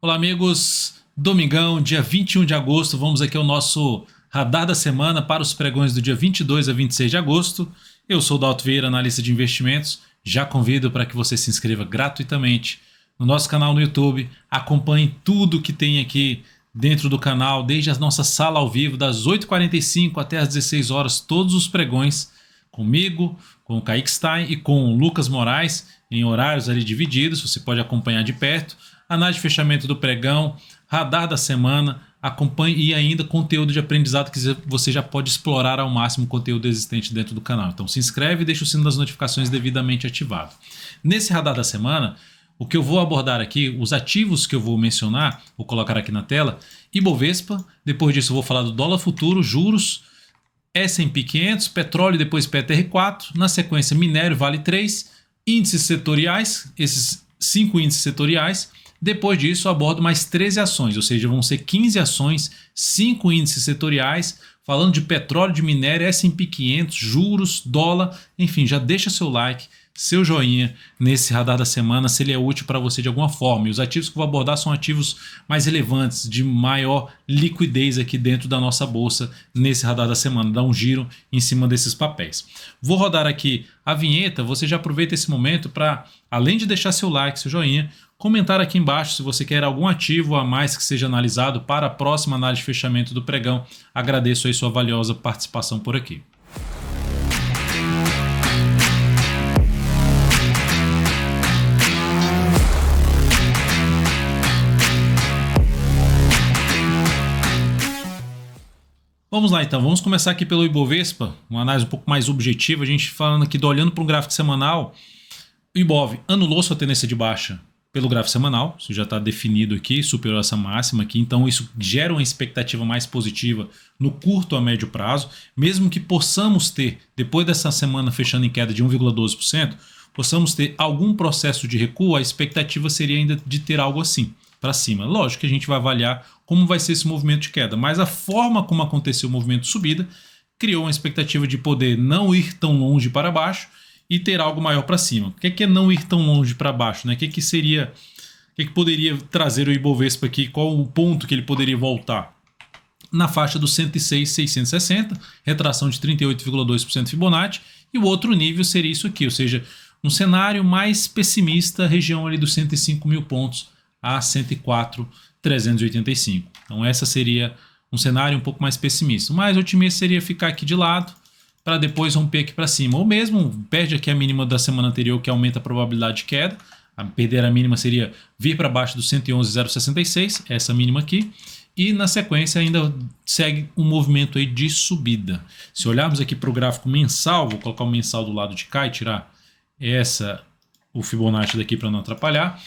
Olá, amigos. Domingão, dia 21 de agosto, vamos aqui ao nosso radar da semana para os pregões do dia 22 a 26 de agosto. Eu sou o Dalto Vieira, analista de investimentos. Já convido para que você se inscreva gratuitamente no nosso canal no YouTube. Acompanhe tudo que tem aqui dentro do canal, desde a nossa sala ao vivo, das 8h45 até as 16 horas, todos os pregões comigo, com o Kaique Stein e com o Lucas Moraes, em horários ali divididos, você pode acompanhar de perto. Análise de fechamento do pregão, radar da semana, acompanhe e ainda conteúdo de aprendizado que você já pode explorar ao máximo o conteúdo existente dentro do canal. Então se inscreve e deixa o sino das notificações devidamente ativado. Nesse radar da semana, o que eu vou abordar aqui, os ativos que eu vou mencionar, vou colocar aqui na tela, Ibovespa, depois disso eu vou falar do dólar futuro, juros, S&P 500, petróleo, depois PTR4, na sequência minério, Vale 3, índices setoriais, esses 5 índices setoriais. Depois disso, eu abordo mais 13 ações, ou seja, vão ser 15 ações, 5 índices setoriais, falando de petróleo, de minério, S&P 500, juros, dólar, enfim, já deixa seu like, seu joinha nesse radar da semana, se ele é útil para você de alguma forma. E os ativos que eu vou abordar são ativos mais relevantes, de maior liquidez aqui dentro da nossa bolsa nesse radar da semana, dá um giro em cima desses papéis. Vou rodar aqui a vinheta, você já aproveita esse momento para, além de deixar seu like, seu joinha, comentar aqui embaixo se você quer algum ativo a mais que seja analisado para a próxima análise de fechamento do pregão. Agradeço aí sua valiosa participação por aqui. Vamos lá então, vamos começar aqui pelo Ibovespa, uma análise um pouco mais objetiva, a gente falando aqui, olhando para um gráfico semanal. O Ibov anulou sua tendência de baixa pelo gráfico semanal, isso já está definido aqui, superou essa máxima aqui, então isso gera uma expectativa mais positiva no curto a médio prazo, mesmo que possamos ter, depois dessa semana fechando em queda de 1,12%, possamos ter algum processo de recuo, a expectativa seria ainda de ter algo assim para cima. Lógico que a gente vai avaliar como vai ser esse movimento de queda, mas a forma como aconteceu o movimento de subida criou uma expectativa de poder não ir tão longe para baixo e ter algo maior para cima. O que é não ir tão longe para baixo, né? O que seria, o que poderia trazer o Ibovespa aqui? Qual o ponto que ele poderia voltar? Na faixa dos 106.660, retração de 38,2% Fibonacci, e o outro nível seria isso aqui, ou seja, um cenário mais pessimista, região ali dos 105 mil pontos a 104.385. Então essa seria um cenário um pouco mais pessimista. O mais otimista seria ficar aqui de lado para depois romper aqui para cima. Ou mesmo perde aqui a mínima da semana anterior, que aumenta a probabilidade de queda. A perder a mínima seria vir para baixo do 111.066, essa mínima aqui. E na sequência ainda segue um movimento aí de subida. Se olharmos aqui para o gráfico mensal, vou colocar o mensal do lado de cá e tirar o Fibonacci daqui para não atrapalhar.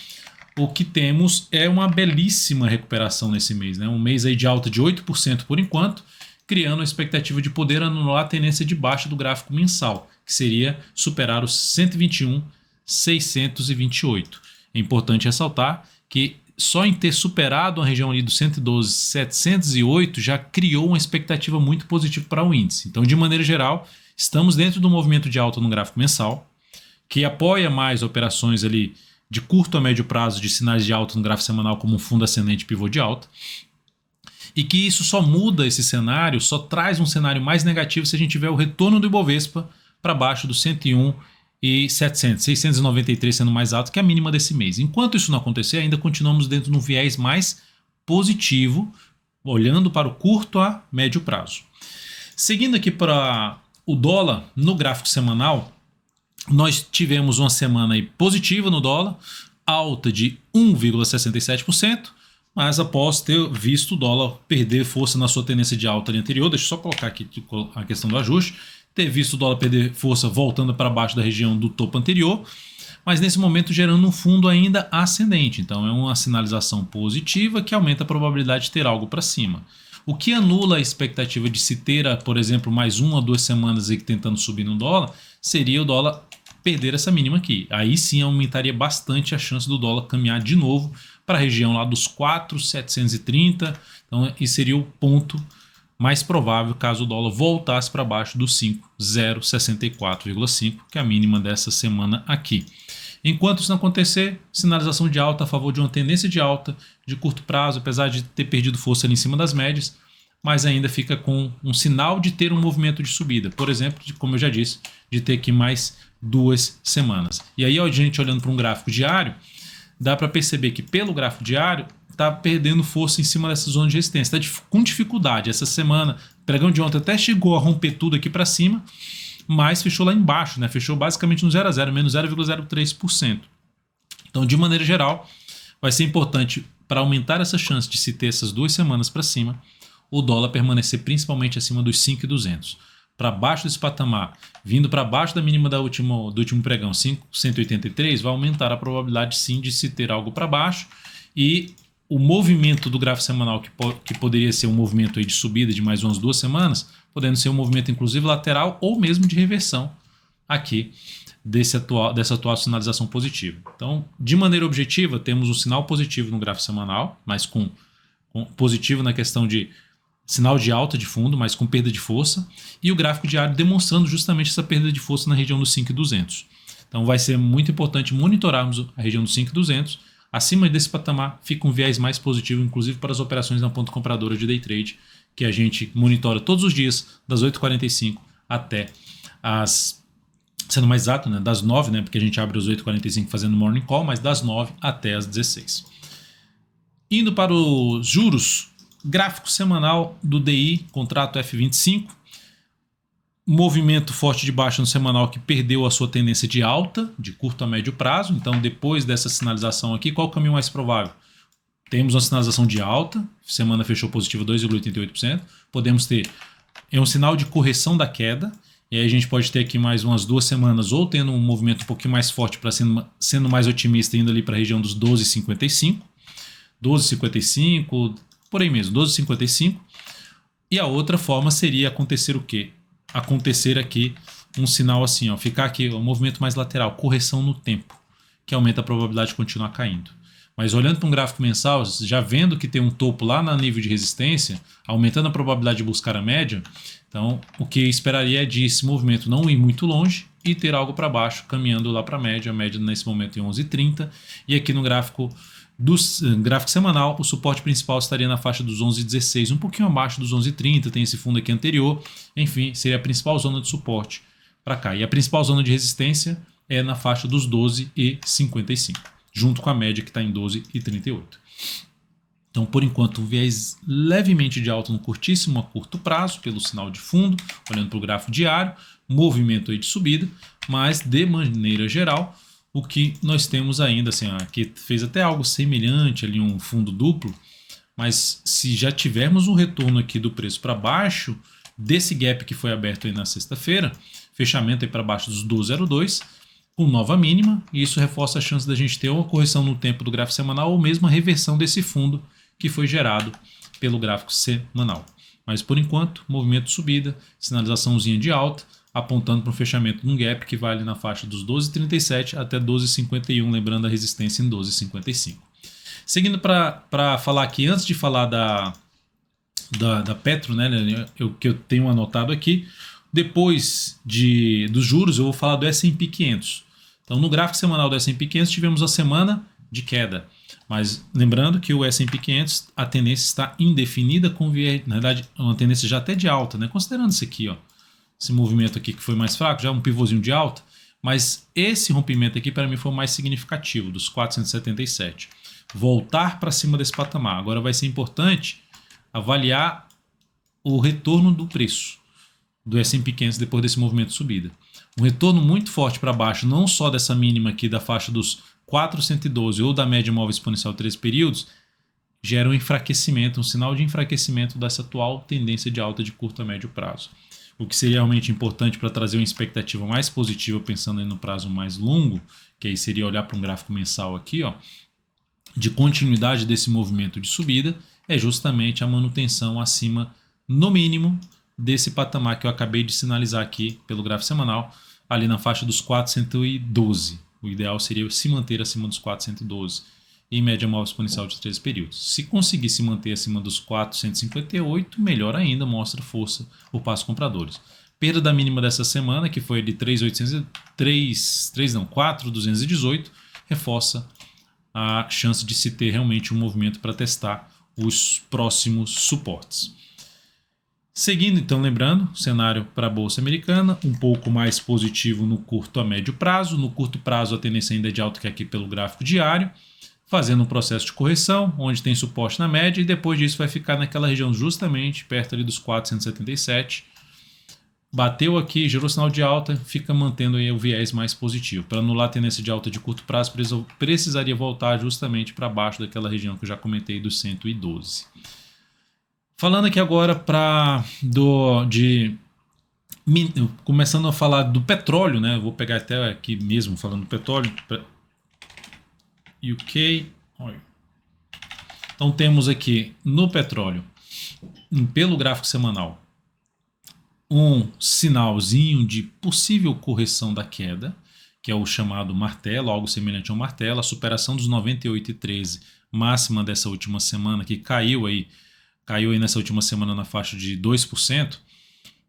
O que temos é uma belíssima recuperação nesse mês, né? Um mês aí de alta de 8% por enquanto, criando a expectativa de poder anular a tendência de baixa do gráfico mensal, que seria superar os 121.628. É importante ressaltar que só em ter superado a região ali dos 112.708 já criou uma expectativa muito positiva para o índice. Então, de maneira geral, estamos dentro do movimento de alta no gráfico mensal, que apoia mais operações ali de curto a médio prazo de sinais de alta no gráfico semanal como um fundo ascendente pivô de alta, e que isso só muda esse cenário, só traz um cenário mais negativo se a gente tiver o retorno do Ibovespa para baixo dos 101.700, 693 sendo mais alto que a mínima desse mês. Enquanto isso não acontecer, ainda continuamos dentro de um viés mais positivo, olhando para o curto a médio prazo. Seguindo aqui para o dólar, no gráfico semanal, nós tivemos uma semana aí positiva no dólar, alta de 1,67%, mas após ter visto o dólar perder força na sua tendência de alta ali anterior, deixa eu só colocar aqui a questão do ajuste, ter visto o dólar perder força voltando para baixo da região do topo anterior, mas nesse momento gerando um fundo ainda ascendente, então é uma sinalização positiva que aumenta a probabilidade de ter algo para cima. O que anula a expectativa de se ter, por exemplo, mais 1 ou 2 semanas aí tentando subir no dólar, seria o dólar perder essa mínima aqui. Aí sim aumentaria bastante a chance do dólar caminhar de novo para a região lá dos 4.730. Então, esse seria o ponto mais provável caso o dólar voltasse para baixo dos 5.064,5, que é a mínima dessa semana aqui. Enquanto isso não acontecer, sinalização de alta a favor de uma tendência de alta de curto prazo, apesar de ter perdido força ali em cima das médias, mas ainda fica com um sinal de ter um movimento de subida. Por exemplo, como eu já disse, de ter aqui mais 2 semanas. E aí, a gente olhando para um gráfico diário, dá para perceber que pelo gráfico diário está perdendo força em cima dessa zona de resistência. Está com dificuldade. Essa semana, o pregão de ontem até chegou a romper tudo aqui para cima, mas fechou lá embaixo, né? Fechou basicamente no 0 a 0, menos 0,03%. Então, de maneira geral, vai ser importante para aumentar essa chance de se ter essas 2 semanas para cima, o dólar permanecer principalmente acima dos 5.200. Para baixo desse patamar, vindo para baixo da mínima do último pregão, 5,183, vai aumentar a probabilidade sim de se ter algo para baixo, e o movimento do gráfico semanal, que poderia ser um movimento aí de subida de mais umas 2 semanas, podendo ser um movimento inclusive lateral ou mesmo de reversão aqui dessa atual sinalização positiva. Então, de maneira objetiva, temos um sinal positivo no gráfico semanal, mas com positivo na questão de sinal de alta de fundo, mas com perda de força, e o gráfico diário demonstrando justamente essa perda de força na região dos 5.200. Então vai ser muito importante monitorarmos a região dos 5.200. Acima desse patamar fica um viés mais positivo, inclusive para as operações na ponta compradora de day trade, que a gente monitora todos os dias, das 8h45 até as... Sendo mais exato, né, das 9, né, porque a gente abre às 8h45 fazendo morning call, mas das 9 até as 16. Indo para os juros, gráfico semanal do DI, contrato F25, movimento forte de baixa no semanal que perdeu a sua tendência de alta, de curto a médio prazo. Então, depois dessa sinalização aqui, qual é o caminho mais provável? Temos uma sinalização de alta, semana fechou positiva 2,88%. Podemos ter um sinal de correção da queda, e aí a gente pode ter aqui mais umas 2 semanas ou tendo um movimento um pouquinho mais forte, para sendo mais otimista, indo ali para a região dos 12,55, 12,55, por aí mesmo, 12,55. E a outra forma seria acontecer o quê? Acontecer aqui um sinal assim, ó, ficar aqui um movimento mais lateral, correção no tempo, que aumenta a probabilidade de continuar caindo. Mas olhando para um gráfico mensal, já vendo que tem um topo lá no nível de resistência, aumentando a probabilidade de buscar a média, então o que esperaria é de esse movimento não ir muito longe e ter algo para baixo, caminhando lá para a média nesse momento em 11,30, e aqui no gráfico semanal, o suporte principal estaria na faixa dos 11,16, um pouquinho abaixo dos 11,30, tem esse fundo aqui anterior, enfim, seria a principal zona de suporte para cá. E a principal zona de resistência é na faixa dos 12,55, junto com a média que está em 12,38. Então, por enquanto, um viés levemente de alta no curtíssimo a curto prazo, pelo sinal de fundo, olhando para o gráfico diário, movimento aí de subida, mas de maneira geral, o que nós temos ainda, assim, aqui fez até algo semelhante ali, um fundo duplo, mas se já tivermos um retorno aqui do preço para baixo, desse gap que foi aberto aí na sexta-feira, fechamento aí para baixo dos 12,02, com nova mínima, e isso reforça a chance da gente ter uma correção no tempo do gráfico semanal ou mesmo a reversão desse fundo que foi gerado pelo gráfico semanal. Mas por enquanto, movimento de subida, sinalizaçãozinha de alta, apontando para um fechamento num gap que vai ali na faixa dos 12,37 até 12,51, lembrando a resistência em 12,55. Seguindo para falar aqui, antes de falar da Petro, né, que eu tenho anotado aqui, depois dos juros eu vou falar do S&P 500. Então no gráfico semanal do S&P 500 tivemos a semana de queda, mas lembrando que o S&P 500, a tendência está indefinida, na verdade uma tendência já até de alta, né, considerando isso aqui, ó, esse movimento aqui que foi mais fraco, já um pivôzinho de alta, mas esse rompimento aqui para mim foi o mais significativo, dos 477. Voltar para cima desse patamar. Agora vai ser importante avaliar o retorno do preço do S&P 500 depois desse movimento de subida. Um retorno muito forte para baixo, não só dessa mínima aqui da faixa dos 412 ou da média móvel exponencial de 3 períodos, gera um enfraquecimento, um sinal de enfraquecimento dessa atual tendência de alta de curto a médio prazo. O que seria realmente importante para trazer uma expectativa mais positiva, pensando aí no prazo mais longo, que aí seria olhar para um gráfico mensal aqui, ó, de continuidade desse movimento de subida, é justamente a manutenção acima, no mínimo, desse patamar que eu acabei de sinalizar aqui pelo gráfico semanal, ali na faixa dos 412. O ideal seria se manter acima dos 412 em média móvel exponencial de 3 períodos. Se conseguir se manter acima dos 458, melhor ainda, mostra força por passos compradores. Perda da mínima dessa semana, que foi de 4,218, reforça a chance de se ter realmente um movimento para testar os próximos suportes. Seguindo, então, lembrando, cenário para a Bolsa Americana, um pouco mais positivo no curto a médio prazo. No curto prazo, a tendência ainda é de alta, que é aqui pelo gráfico diário, fazendo um processo de correção, onde tem suporte na média, e depois disso vai ficar naquela região justamente perto ali dos 477. Bateu aqui, gerou sinal de alta, fica mantendo aí o viés mais positivo. Para anular a tendência de alta de curto prazo, precisaria voltar justamente para baixo daquela região que eu já comentei dos 112. Falando aqui agora começando a falar do petróleo, né? Vou pegar até aqui mesmo falando do petróleo. UK. Então temos aqui no petróleo, pelo gráfico semanal, um sinalzinho de possível correção da queda, que é o chamado martelo, algo semelhante ao martelo, a superação dos 98,13, máxima dessa última semana, que caiu aí nessa última semana na faixa de 2%,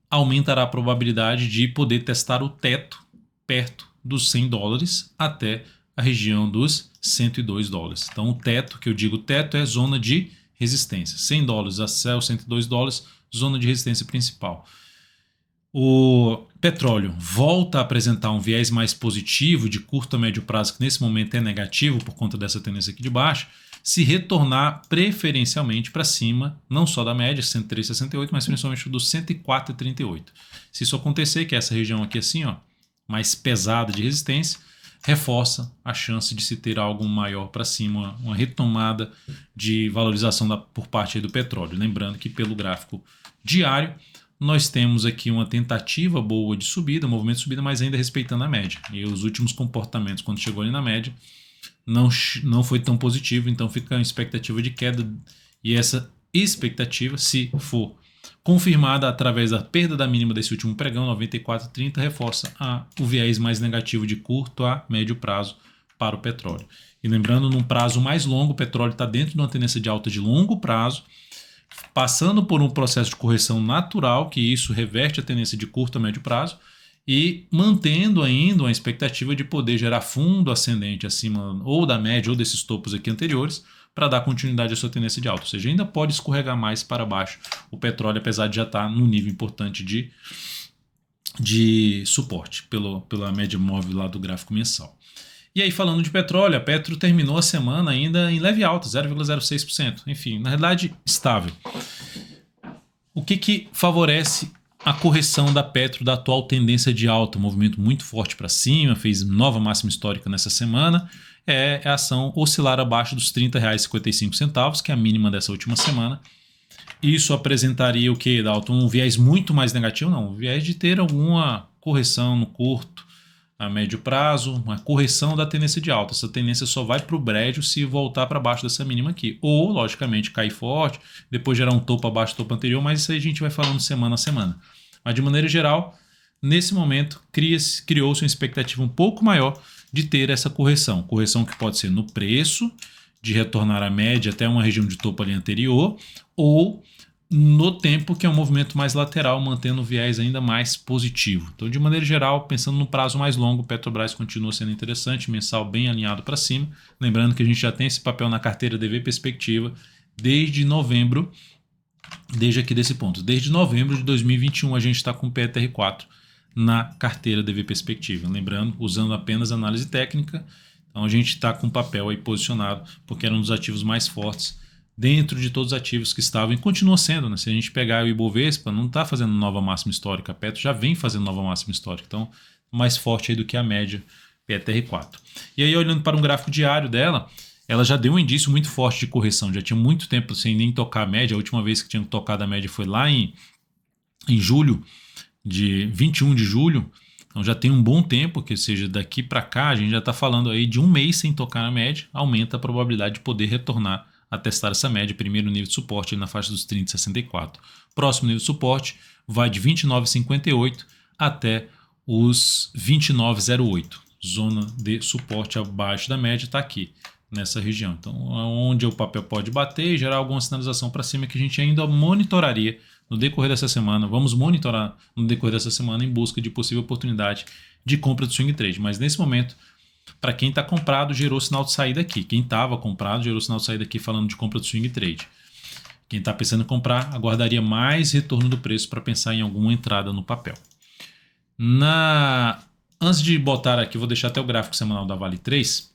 aumentará a probabilidade de poder testar o teto perto dos $100 até a região dos $102. Então o teto, que eu digo teto, é zona de resistência. $100 até os $102, zona de resistência principal. O petróleo volta a apresentar um viés mais positivo de curto a médio prazo, que nesse momento é negativo por conta dessa tendência aqui de baixo, se retornar preferencialmente para cima, não só da média, 103,68, mas principalmente do 104,38. Se isso acontecer, que é essa região aqui assim, ó, mais pesada de resistência, reforça a chance de se ter algo maior para cima, uma retomada de valorização por parte do petróleo. Lembrando que pelo gráfico diário, nós temos aqui uma tentativa boa de subida, movimento de subida, mas ainda respeitando a média. E os últimos comportamentos, quando chegou ali na média, não foi tão positivo, então fica a expectativa de queda, e essa expectativa, se for confirmada através da perda da mínima desse último pregão, 94,30, reforça o viés mais negativo de curto a médio prazo para o petróleo. E lembrando, num prazo mais longo, o petróleo está dentro de uma tendência de alta de longo prazo, passando por um processo de correção natural, que isso reverte a tendência de curto a médio prazo, e mantendo ainda uma expectativa de poder gerar fundo ascendente acima ou da média ou desses topos aqui anteriores para dar continuidade à sua tendência de alta. Ou seja, ainda pode escorregar mais para baixo o petróleo, apesar de já estar num nível importante de suporte pela média móvel lá do gráfico mensal. E aí, falando de petróleo, a Petro terminou a semana ainda em leve alta, 0,06%. Enfim, na realidade, estável. O que favorece a correção da Petro da atual tendência de alta? Um movimento muito forte para cima, fez nova máxima histórica nessa semana. É a ação oscilar abaixo dos R$ 30,55, que é a mínima dessa última semana. Isso apresentaria o que, Dalton? Um viés muito mais negativo? Não, um viés de ter alguma correção no curto a médio prazo, uma correção da tendência de alta. Essa tendência só vai para o brejo se voltar para baixo dessa mínima aqui. Ou, logicamente, cair forte, depois gerar um topo abaixo do topo anterior, mas isso aí a gente vai falando semana a semana. Mas, de maneira geral, nesse momento, criou-se uma expectativa um pouco maior de ter essa correção. Correção que pode ser no preço, de retornar à média até uma região de topo ali anterior, ou no tempo, que é um movimento mais lateral, mantendo o viés ainda mais positivo. Então, de maneira geral, pensando no prazo mais longo, Petrobras continua sendo interessante, mensal bem alinhado para cima. Lembrando que a gente já tem esse papel na carteira DV Perspectiva desde novembro, desde aqui desse ponto. Desde novembro de 2021 a gente está com o PETR4 na carteira DV Perspectiva. Lembrando, usando apenas análise técnica, então a gente está com o papel aí posicionado, porque era um dos ativos mais fortes dentro de todos os ativos que estavam, e continua sendo, né? Se a gente pegar o Ibovespa, não está fazendo nova máxima histórica, a Petro já vem fazendo nova máxima histórica, então mais forte aí do que a média PETR4. E aí, olhando para um gráfico diário dela, ela já deu um indício muito forte de correção, já tinha muito tempo sem nem tocar a média. A última vez que tinha tocado a média foi lá em julho, de 21 de julho, então já tem um bom tempo, que seja daqui para cá, a gente já está falando aí de um mês sem tocar na média, aumenta a probabilidade de poder retornar a testar essa média. Primeiro nível de suporte na faixa dos 30,64. Próximo nível de suporte vai de 29,58 até os 29,08. Zona de suporte abaixo da média está aqui. nessa região. Então, onde o papel pode bater e gerar alguma sinalização para cima que a gente ainda monitoraria no decorrer dessa semana. Vamos monitorar no decorrer dessa semana em busca de possível oportunidade de compra do swing trade. Mas nesse momento, para quem está comprado, gerou sinal de saída aqui. Quem estava comprado, gerou sinal de saída aqui falando de compra do swing trade. Quem está pensando em comprar, aguardaria mais retorno do preço para pensar em alguma entrada no papel. Antes de botar aqui, vou deixar até o gráfico semanal da Vale 3,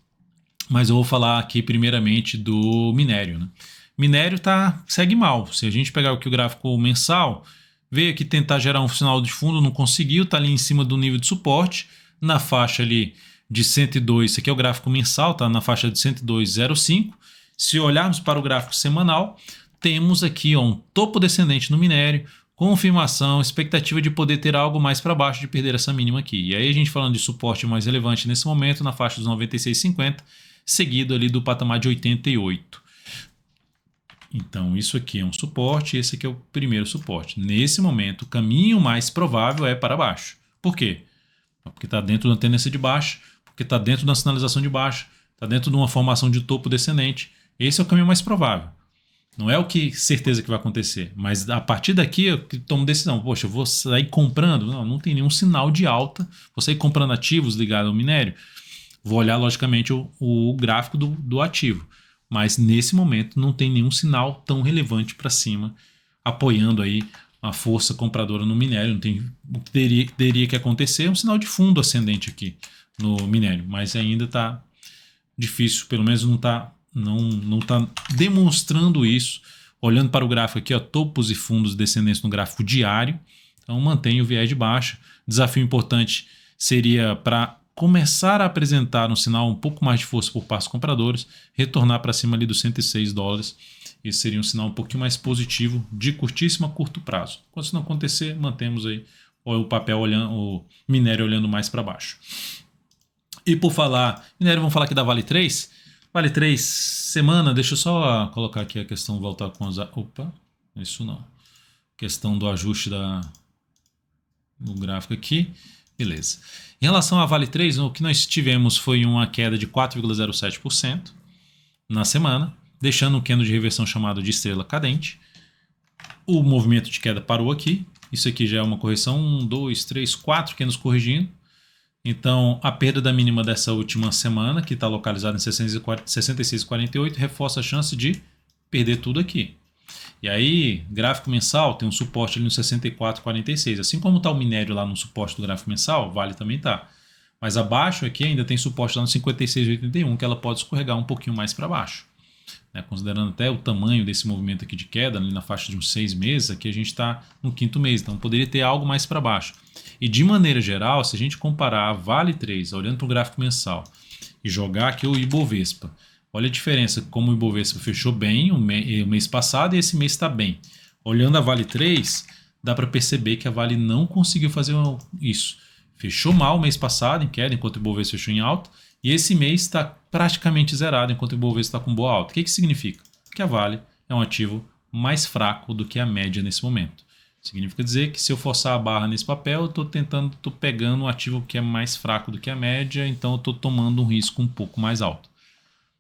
mas eu vou falar aqui primeiramente do minério. Né? Minério segue mal. Se a gente pegar aqui o gráfico mensal, veio aqui tentar gerar um sinal de fundo, não conseguiu, está ali em cima do nível de suporte, na faixa ali de 102, esse aqui é o gráfico mensal, está na faixa de 102,05. Se olharmos para o gráfico semanal, temos aqui um topo descendente no minério, confirmação, expectativa de poder ter algo mais para baixo, de perder essa mínima aqui. E aí a gente falando de suporte mais relevante nesse momento, na faixa dos 96,50, seguido ali do patamar de 88. Então isso aqui é um suporte, esse aqui é o primeiro suporte. Nesse momento, o caminho mais provável é para baixo. Por quê? Porque está dentro da tendência de baixa, porque está dentro da sinalização de baixa, está dentro de uma formação de topo descendente. Esse é o caminho mais provável. Não é o que certeza que vai acontecer, mas a partir daqui eu tomo decisão. Poxa, eu vou sair comprando? Não tem nenhum sinal de alta. Vou sair comprando ativos ligados ao minério? Vou olhar, logicamente, o gráfico do ativo. Mas nesse momento não tem nenhum sinal tão relevante para cima, apoiando aí a força compradora no minério. Não tem, o que teria que acontecer é um sinal de fundo ascendente aqui no minério, mas ainda está difícil, pelo menos não está demonstrando isso. Olhando para o gráfico aqui, ó, topos e fundos descendentes no gráfico diário, então mantém o viés de baixa. Desafio importante seria para começar a apresentar um sinal um pouco mais de força por parte dos compradores, retornar para cima ali dos 106 dólares. Esse seria um sinal um pouquinho mais positivo de curtíssimo a curto prazo. Quando isso não acontecer, mantemos aí o papel olhando, o minério olhando mais para baixo. E por falar minério, vamos falar aqui da Vale 3. Vale 3 semana, deixa eu só colocar aqui a questão, voltar com as... Opa, isso não. Questão do ajuste do gráfico aqui. Beleza. Em relação à Vale 3, o que nós tivemos foi uma queda de 4,07% na semana, deixando um candle de reversão chamado de estrela cadente. O movimento de queda parou aqui. Isso aqui já é uma correção, 1, 2, 3, 4 candles corrigindo. Então, a perda da mínima dessa última semana, que está localizada em 66,48, reforça a chance de perder tudo aqui. E aí, gráfico mensal tem um suporte ali no 64,46. Assim como está o minério lá no suporte do gráfico mensal, Vale também está. Mas abaixo aqui ainda tem suporte lá no 56,81, que ela pode escorregar um pouquinho mais para baixo. Né? Considerando até o tamanho desse movimento aqui de queda, ali na faixa de uns 6 meses, aqui a gente está no 5º mês, então poderia ter algo mais para baixo. E de maneira geral, se a gente comparar a Vale 3, olhando para o gráfico mensal, e jogar aqui o Ibovespa, olha a diferença, como o Ibovespa fechou bem o mês passado e esse mês está bem. Olhando a Vale 3, dá para perceber que a Vale não conseguiu fazer isso. Fechou mal o mês passado em queda, enquanto o Ibovespa fechou em alta, e esse mês está praticamente zerado, enquanto o Ibovespa está com boa alta. O que significa? Que a Vale é um ativo mais fraco do que a média nesse momento. Significa dizer que se eu forçar a barra nesse papel, eu estou pegando um ativo que é mais fraco do que a média, então eu estou tomando um risco um pouco mais alto.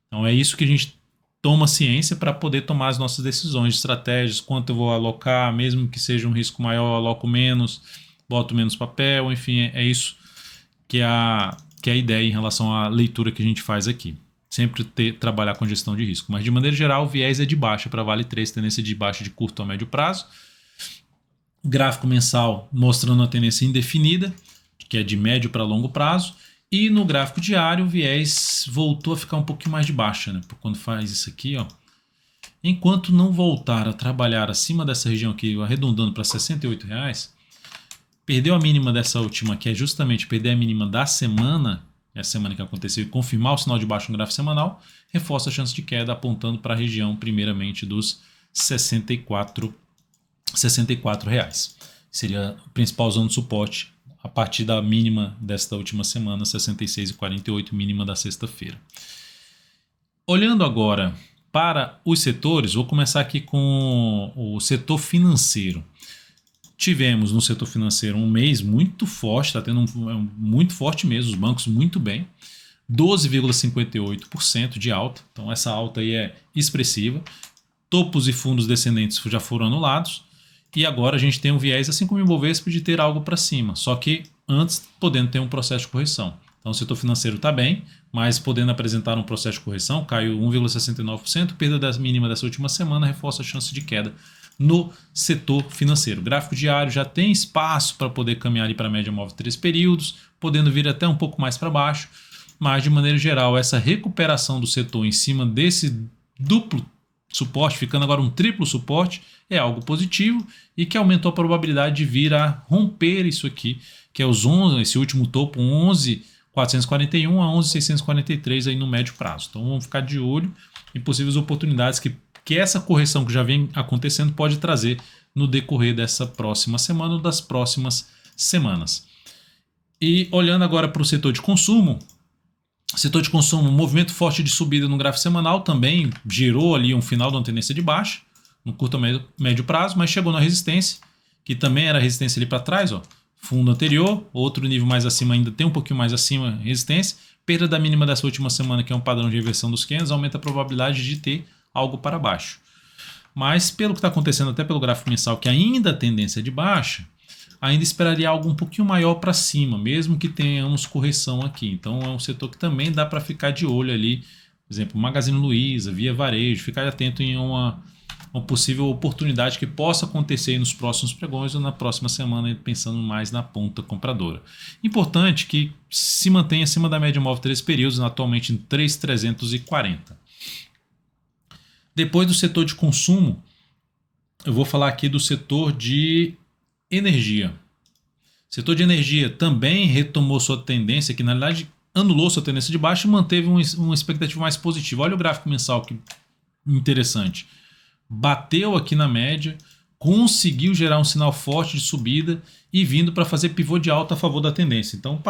Então é isso que a gente toma ciência para poder tomar as nossas decisões de estratégias, quanto eu vou alocar, mesmo que seja um risco maior, eu aloco menos, boto menos papel, enfim, é isso que é a ideia em relação à leitura que a gente faz aqui. Sempre trabalhar com gestão de risco. Mas de maneira geral, o viés é de baixa para Vale 3, tendência de baixa de curto a médio prazo. Gráfico mensal mostrando a tendência indefinida, que é de médio para longo prazo. E no gráfico diário, o viés voltou a ficar um pouquinho mais de baixa, né? Quando faz isso aqui, ó. Enquanto não voltar a trabalhar acima dessa região aqui, arredondando para R$ 68,00, perdeu a mínima dessa última, que é justamente perder a mínima da semana, é a semana que aconteceu, e confirmar o sinal de baixa no gráfico semanal, reforça a chance de queda, apontando para a região, primeiramente, dos R$ 64,00. Seria a principal zona de suporte a partir da mínima desta última semana, 66,48, mínima da sexta-feira. Olhando agora para os setores, vou começar aqui com o setor financeiro. Tivemos no setor financeiro um mês muito forte, está tendo muito forte mesmo, os bancos muito bem. 12,58% de alta. Então essa alta aí é expressiva. Topos e fundos descendentes já foram anulados. E agora a gente tem um viés, assim como o Ibovespa, de ter algo para cima. Só que antes podendo ter um processo de correção. Então o setor financeiro está bem, mas podendo apresentar um processo de correção, caiu 1,69%, perda das mínima dessa última semana reforça a chance de queda no setor financeiro. O gráfico diário já tem espaço para poder caminhar ali para a média móvel 3 períodos, podendo vir até um pouco mais para baixo, mas de maneira geral essa recuperação do setor em cima desse duplo suporte, ficando agora um triplo suporte, é algo positivo e que aumentou a probabilidade de vir a romper isso aqui, que é os 11, esse último topo, 11.441 a 11.643 aí no médio prazo. Então vamos ficar de olho em possíveis oportunidades que essa correção que já vem acontecendo pode trazer no decorrer dessa próxima semana ou das próximas semanas. E olhando agora para o setor de consumo, movimento forte de subida no gráfico semanal também gerou ali um final de uma tendência de baixa, no curto a médio prazo, mas chegou na resistência, que também era resistência ali para trás, ó, fundo anterior, outro nível mais acima ainda tem um pouquinho mais acima, resistência, perda da mínima dessa última semana, que é um padrão de reversão dos 500, aumenta a probabilidade de ter algo para baixo. Mas pelo que está acontecendo até pelo gráfico mensal, que ainda a tendência é de baixa, ainda esperaria algo um pouquinho maior para cima, mesmo que tenhamos correção aqui. Então é um setor que também dá para ficar de olho ali, por exemplo, Magazine Luiza, Via Varejo, ficar atento em uma possível oportunidade que possa acontecer nos próximos pregões ou na próxima semana, pensando mais na ponta compradora. Importante que se mantenha acima da média móvel 3 períodos, atualmente em 3.340. Depois do setor de consumo, eu vou falar aqui do setor de energia. O setor de energia também retomou sua tendência, que na realidade anulou sua tendência de baixa e manteve uma expectativa mais positiva. Olha o gráfico mensal, que interessante. Bateu aqui na média, conseguiu gerar um sinal forte de subida e vindo para fazer pivô de alta a favor da tendência. Então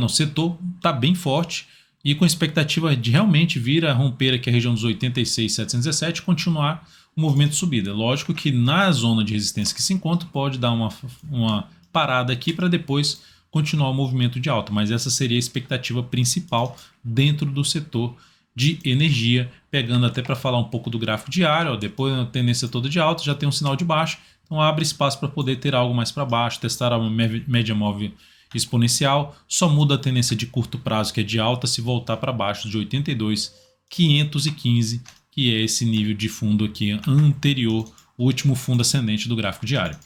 o setor está bem forte e com expectativa de realmente vir a romper aqui a região dos 86.717 e continuar o movimento de subida. Lógico que na zona de resistência que se encontra pode dar uma parada aqui para depois continuar o movimento de alta, mas essa seria a expectativa principal dentro do setor de energia, pegando até para falar um pouco do gráfico diário, ó, depois da tendência toda de alta, já tem um sinal de baixa, então abre espaço para poder ter algo mais para baixo, testar a média móvel exponencial, só muda a tendência de curto prazo, que é de alta, se voltar para baixo de 82.515, que é esse nível de fundo aqui anterior, o último fundo ascendente do gráfico diário.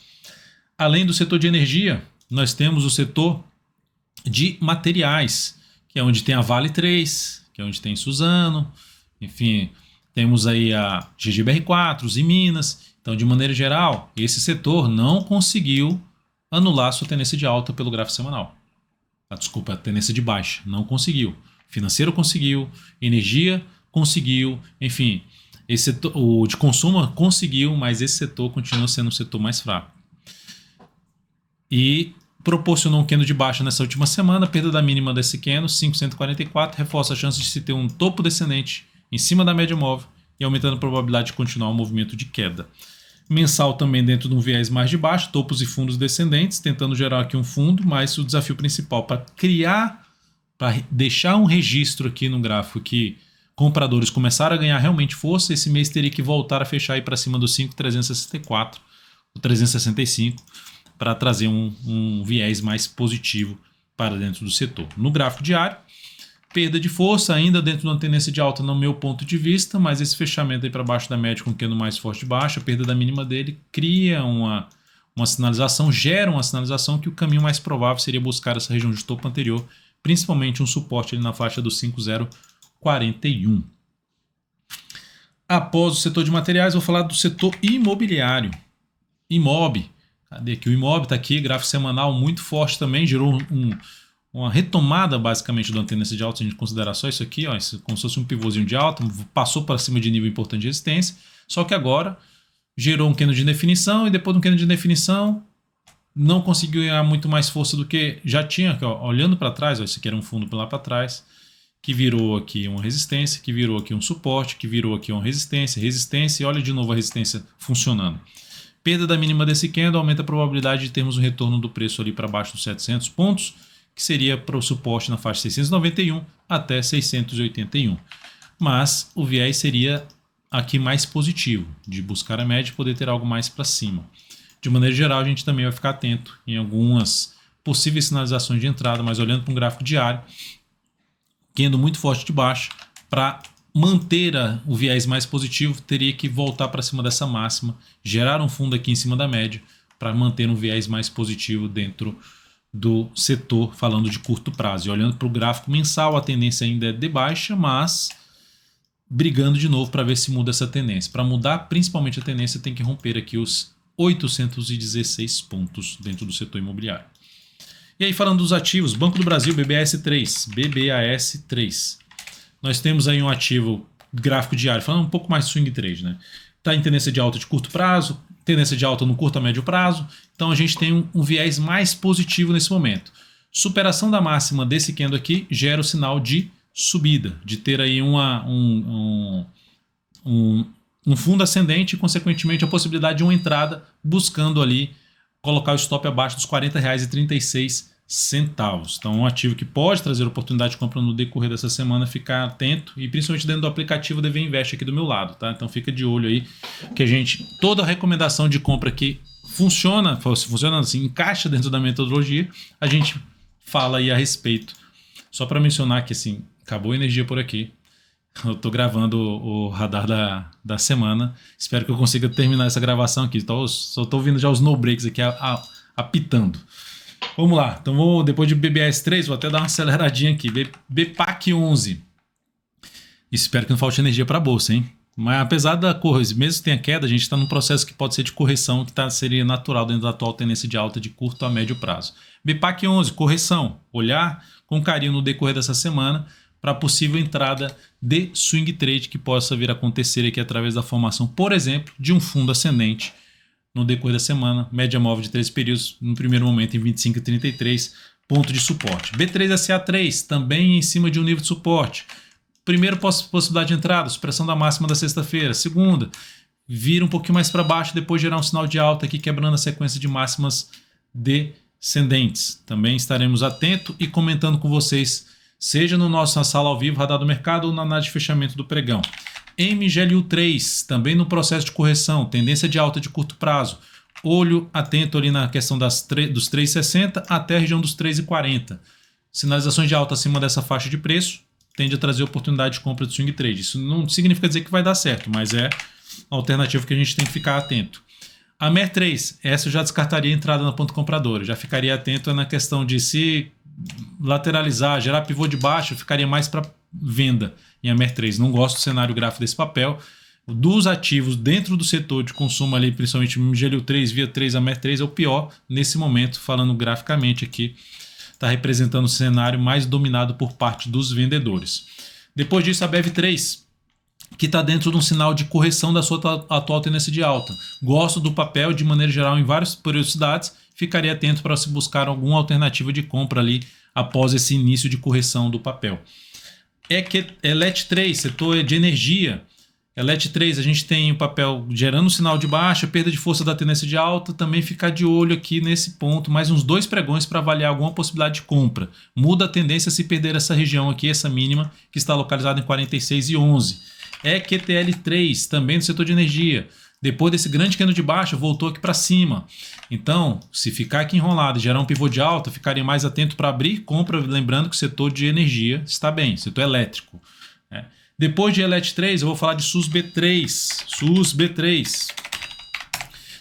Além do setor de energia, nós temos o setor de materiais, que é onde tem a Vale 3, que é onde tem Suzano, enfim, temos aí a GGBR4, os Minas. Então, de maneira geral, esse setor não conseguiu anular sua tendência de alta pelo gráfico semanal. Desculpa, a tendência de baixa, não conseguiu. Financeiro conseguiu, energia conseguiu, enfim, esse setor, o de consumo conseguiu, mas esse setor continua sendo um setor mais fraco. E proporcionou um candle de baixa nessa última semana, perda da mínima desse candle, 544, reforça a chance de se ter um topo descendente em cima da média móvel e aumentando a probabilidade de continuar o movimento de queda. Mensal também dentro de um viés mais de baixo, topos e fundos descendentes, tentando gerar aqui um fundo, mas o desafio principal para deixar um registro aqui no gráfico que compradores começaram a ganhar realmente força, esse mês teria que voltar a fechar aí para cima dos 5.364 ou 365 para trazer um viés mais positivo para dentro do setor. No gráfico diário, perda de força ainda dentro de uma tendência de alta no meu ponto de vista, mas esse fechamento aí para baixo da média com o candle mais forte de baixa, a perda da mínima dele cria uma sinalização, gera uma sinalização que o caminho mais provável seria buscar essa região de topo anterior, principalmente um suporte ali na faixa dos 5.041. Após o setor de materiais, vou falar do setor imobiliário. Imob. Cadê aqui? O Imob está aqui, gráfico semanal muito forte também, gerou uma retomada basicamente da tendência de alta, se a gente considerar só isso aqui, ó, como se fosse um pivôzinho de alta, passou para cima de nível importante de resistência, só que agora gerou um candle de definição e depois de um candle de definição não conseguiu ganhar muito mais força do que já tinha, aqui, ó, olhando para trás, ó, esse aqui era um fundo lá para trás, que virou aqui uma resistência, que virou aqui um suporte, que virou aqui uma resistência, e olha de novo a resistência funcionando. Perda da mínima desse candle aumenta a probabilidade de termos um retorno do preço ali para baixo dos 700 pontos, que seria para o suporte na faixa 691 até 681. Mas o viés seria aqui mais positivo, de buscar a média e poder ter algo mais para cima. De maneira geral, a gente também vai ficar atento em algumas possíveis sinalizações de entrada, mas olhando para um gráfico diário, que indo muito forte de baixo, para manter o viés mais positivo, teria que voltar para cima dessa máxima, gerar um fundo aqui em cima da média, para manter um viés mais positivo dentro do setor, falando de curto prazo. E olhando para o gráfico mensal, a tendência ainda é de baixa, mas brigando de novo para ver se muda essa tendência. Para mudar principalmente a tendência, tem que romper aqui os 816 pontos dentro do setor imobiliário. E aí, falando dos ativos, Banco do Brasil, BBAS3. Nós temos aí um ativo gráfico diário, falando um pouco mais de swing trade, né? Está em tendência de alta de curto prazo, tendência de alta no curto a médio prazo, então a gente tem um viés mais positivo nesse momento. Superação da máxima desse candle aqui gera o sinal de subida, de ter aí um fundo ascendente e, consequentemente, a possibilidade de uma entrada buscando ali colocar o stop abaixo dos R$ 40,36. Então, um ativo que pode trazer oportunidade de compra no decorrer dessa semana, ficar atento e principalmente dentro do aplicativo DV Invest aqui do meu lado, tá? Então, fica de olho aí que toda a recomendação de compra aqui funciona assim, encaixa dentro da metodologia, a gente fala aí a respeito. Só para mencionar que assim, acabou a energia por aqui. Eu estou gravando o radar da semana. Espero que eu consiga terminar essa gravação aqui. Só estou ouvindo já os no breaks aqui apitando. Vamos lá. Então, depois de BBAS3, vou até dar uma aceleradinha aqui. BPAC11. Espero que não falte energia para a bolsa, hein? Mas apesar da correção, mesmo que tenha queda, a gente está num processo que pode ser de correção, que seria natural dentro da atual tendência de alta de curto a médio prazo. BPAC11, correção. Olhar com carinho no decorrer dessa semana para possível entrada de swing trade que possa vir a acontecer aqui através da formação, por exemplo, de um fundo ascendente no decorrer da semana, média móvel de 13 períodos, no primeiro momento em 25,33, ponto de suporte. B3SA3, também em cima de um nível de suporte. Primeiro, possibilidade de entrada, supressão da máxima da sexta-feira. Segunda, vira um pouquinho mais para baixo, depois gerar um sinal de alta aqui, quebrando a sequência de máximas descendentes. Também estaremos atentos e comentando com vocês, seja no nossa sala ao vivo, Radar do Mercado, ou na análise de fechamento do pregão. MGLU3, também no processo de correção, tendência de alta de curto prazo. Olho atento ali na questão dos 3,60 até a região dos 3,40. Sinalizações de alta acima dessa faixa de preço tende a trazer oportunidade de compra de swing trade. Isso não significa dizer que vai dar certo, mas é a alternativa que a gente tem que ficar atento. A MER3, essa eu já descartaria a entrada na ponta compradora. Já ficaria atento na questão de se lateralizar, gerar pivô de baixo, eu ficaria mais para venda em a MER3. Não gosto do cenário gráfico desse papel. Dos ativos dentro do setor de consumo ali, principalmente MGLU3, Via 3, a MER3 é o pior nesse momento, falando graficamente aqui. Está representando o cenário mais dominado por parte dos vendedores. Depois disso, a BEV3, que está dentro de um sinal de correção da sua atual tendência de alta. Gosto do papel de maneira geral em várias periodicidades, ficaria atento para se buscar alguma alternativa de compra ali após esse início de correção do papel. ELET3, setor de energia. ELET3, a gente tem o papel gerando sinal de baixa, perda de força da tendência de alta, também ficar de olho aqui nesse ponto, mais uns 2 pregões para avaliar alguma possibilidade de compra. Muda a tendência se perder essa região aqui, essa mínima, que está localizada em 46,11. EQTL3, também do setor de energia. Depois desse grande candle de baixa, voltou aqui para cima. Então, se ficar aqui enrolado e gerar um pivô de alta, ficaria mais atento para abrir compra, lembrando que o setor de energia está bem, setor elétrico. Depois de ELET3, eu vou falar de SUSB3.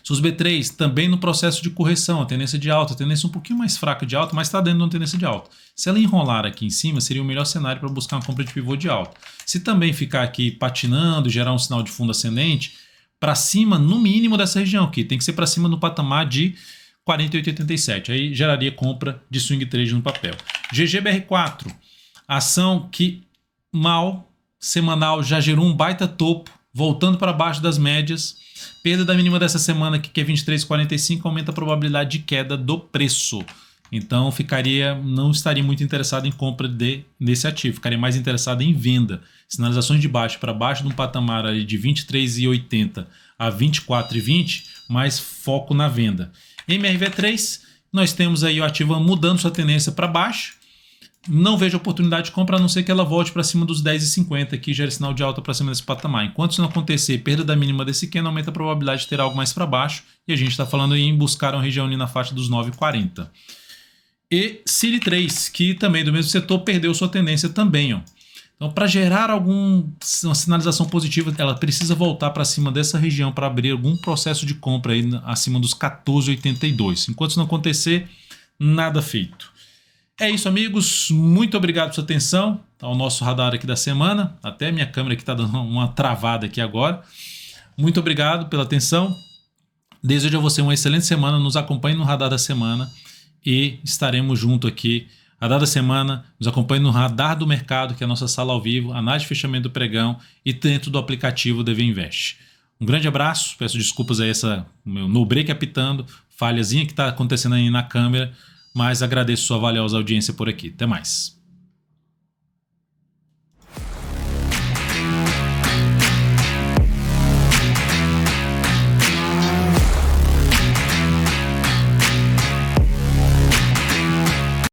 SUSB3 também no processo de correção, a tendência de alta, a tendência um pouquinho mais fraca de alta, mas está dentro de uma tendência de alta. Se ela enrolar aqui em cima, seria o melhor cenário para buscar uma compra de pivô de alta. Se também ficar aqui patinando, gerar um sinal de fundo ascendente, para cima, no mínimo dessa região aqui, tem que ser para cima no patamar de 48,87. Aí geraria compra de swing trade no papel. GGBR4, ação que semanal já gerou um baita topo, voltando para baixo das médias. Perda da mínima dessa semana aqui, que é 23,45, aumenta a probabilidade de queda do preço. Então não estaria muito interessado em compra desse ativo, ficaria mais interessado em venda. Sinalizações de baixo para baixo de um patamar ali de 23,80 a 24,20, mais foco na venda. MRV3, nós temos aí o ativo mudando sua tendência para baixo. Não vejo oportunidade de compra, a não ser que ela volte para cima dos 10,50, que gera sinal de alta para cima desse patamar. Enquanto isso não acontecer, perda da mínima desse candle, aumenta a probabilidade de ter algo mais para baixo. E a gente está falando em buscar uma região ali na faixa dos 9,40. E City 3, que também do mesmo setor, perdeu sua tendência também, ó. Então, para gerar uma sinalização positiva, ela precisa voltar para cima dessa região para abrir algum processo de compra aí acima dos 14,82. Enquanto isso não acontecer, nada feito. É isso, amigos. Muito obrigado pela sua atenção ao nosso radar aqui da semana. Até minha câmera aqui está dando uma travada aqui agora. Muito obrigado pela atenção. Desejo a você uma excelente semana. Nos acompanhe no radar da semana e estaremos juntos aqui. Radar da semana, nos acompanhe no Radar do Mercado, que é a nossa sala ao vivo, análise de fechamento do pregão e dentro do aplicativo DV Invest. Um grande abraço, peço desculpas aí meu no break apitando, falhazinha que está acontecendo aí na câmera, mas agradeço sua valiosa audiência por aqui. Até mais.